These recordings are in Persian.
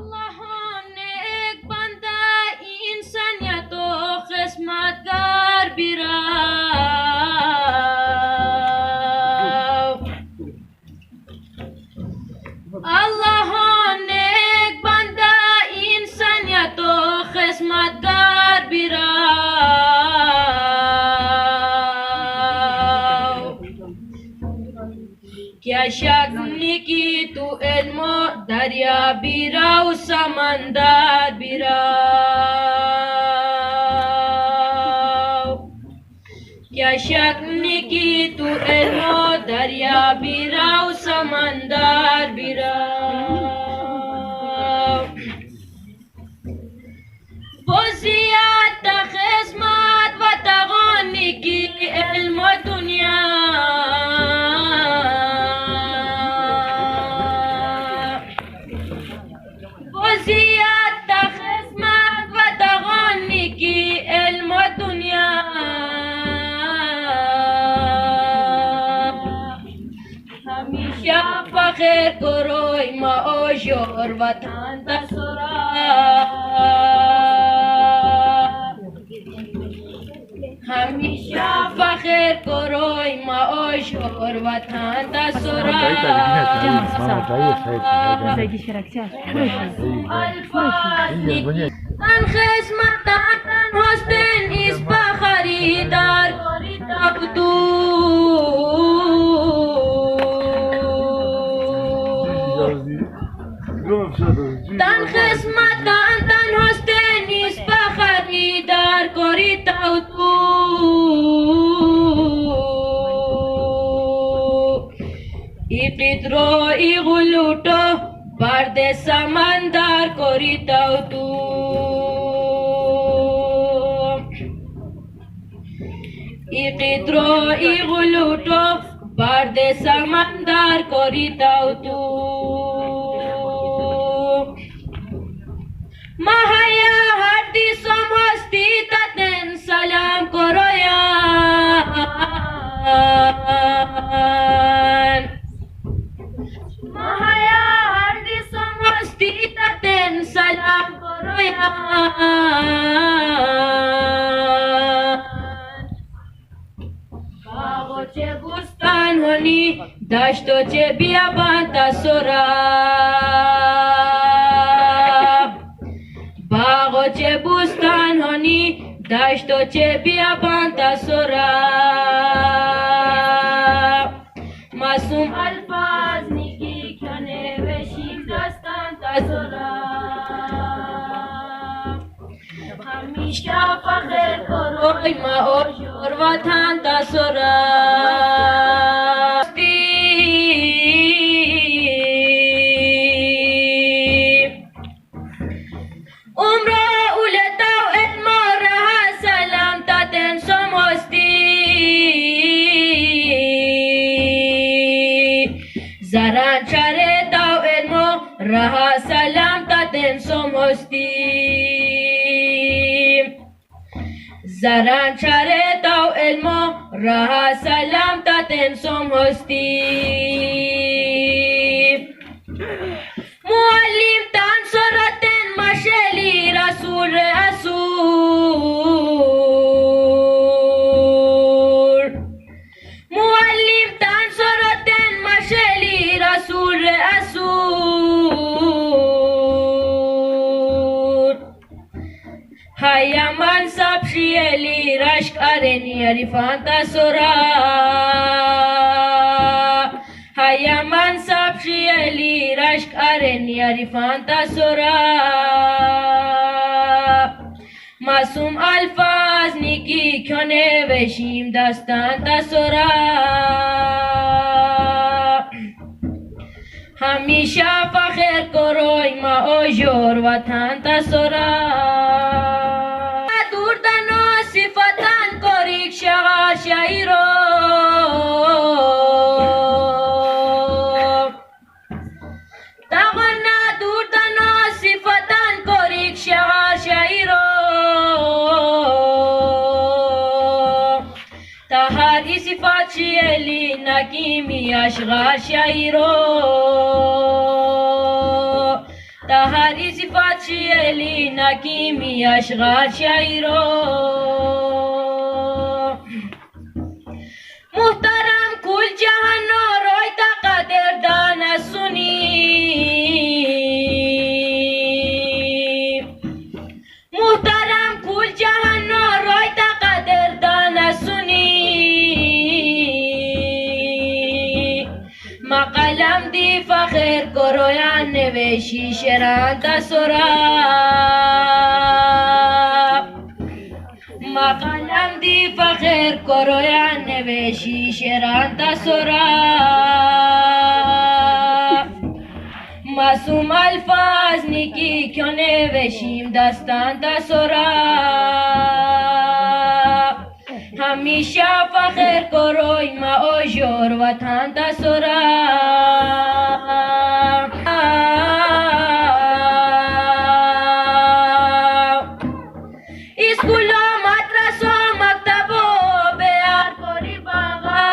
اللهم नेक बंदा इंसानियत و خدمتگار بیراو اللهم नेक बंदा इंसानियत و خدمتگار بیراو क्या शक की तू इल्मो दरिया बिराव समंदर बिराव क्या शक की तू इल्मो दरिया बिराव समंदर बिराव वसियत खिदमत व तगनी की इल्म दुनिया وزيادة خدمت و تغنی کی علم دنیا همیشه فخر کروی ما آجور وطن دستورا همیشه فخر کروی ما آجور وطن دستورا تن خدمت تن حسن ایز بخریدار تبدو تن خدمت تن حسن ایز بخریدار کاری تبدو ای قدرو ای غلوٹو برد سمندر کری تو ای قدرو ای غلوٹو برد سمندر کری تو مهیا هردی سم هستی تدن سلام کرویان مهیا هردی سم هستی تدن سلام کرویان باغ و چه بستان هنی دشت و چه بیابان تسراب باغ و چه بستان هنی دشت و چه بیابان تسراب معصوم الفاظ نیکی کنه وشیم دستان تسراب همیشه فخر کروی ما آجور وطن تسراب زران چاره داو علمو رها سلام تا دن سوم هستیم زران چاره داو علمو رها سلام تا دن سوم هستیم معلم تان سرتن مشلی رسول معلم تان سرتن مشلی رسول هيا من سبشيلي رشك أرني عرفان تسورا هيا من سبشيلي رشك أرني عرفان تسورا معصوم الفاظ نيكي كونه وشيم دستان تسورا همیشه فخر کروی ما آجور وطن تسرا دور دنو صفتن کوریک شغال شایرو تغنا دور دنو صفتن کوریک شغال شایرو تهر صفات شیلی نکیمی اشغال شایرو تا هری صفات شیلی نکیمی اشغال شعیرو محترم کل جهان روی تا قدر دان سنی محترم کل جهان روی تا قدر دان سنی ما قلم دی فخر کرویان نوشی شران تا سرا ما قلم دی فخر کرویان نوشی شران تا سرا معصوم الفاظ نیکی کیو نوشیم داستان تا سرا همیشه فخر کروی ما اوجور وطن تا سرا اسکولا مدرسه مکتبو بیار کوری باغا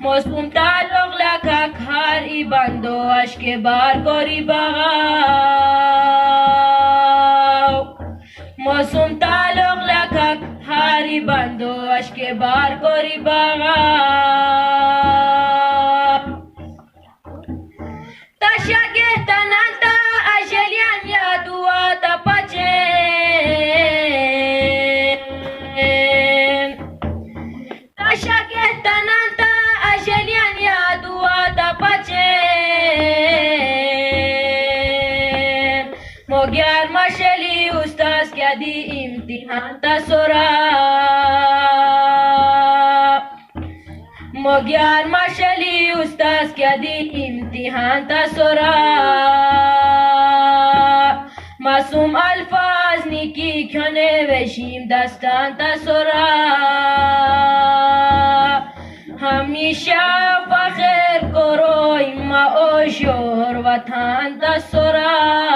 موسم تعلق لکا کاری بندو اشک بار کوری باغا موسم تعلق لکا کاری بندو اشک بار کوری باغا تشاگه تنانتا اجلیان یادوا تا پچین تشاگه تنانتا اجلیان یادوا تا پچین موگیار مشلی استاز کدی امتحان تا سرا موگیار مشلی استاز کدی امتحان تا سرا معصوم الفاظ نیکی کیو نوشیم داستان تا سرا همیشه فخر کروی ما اوشور وطن تا سرا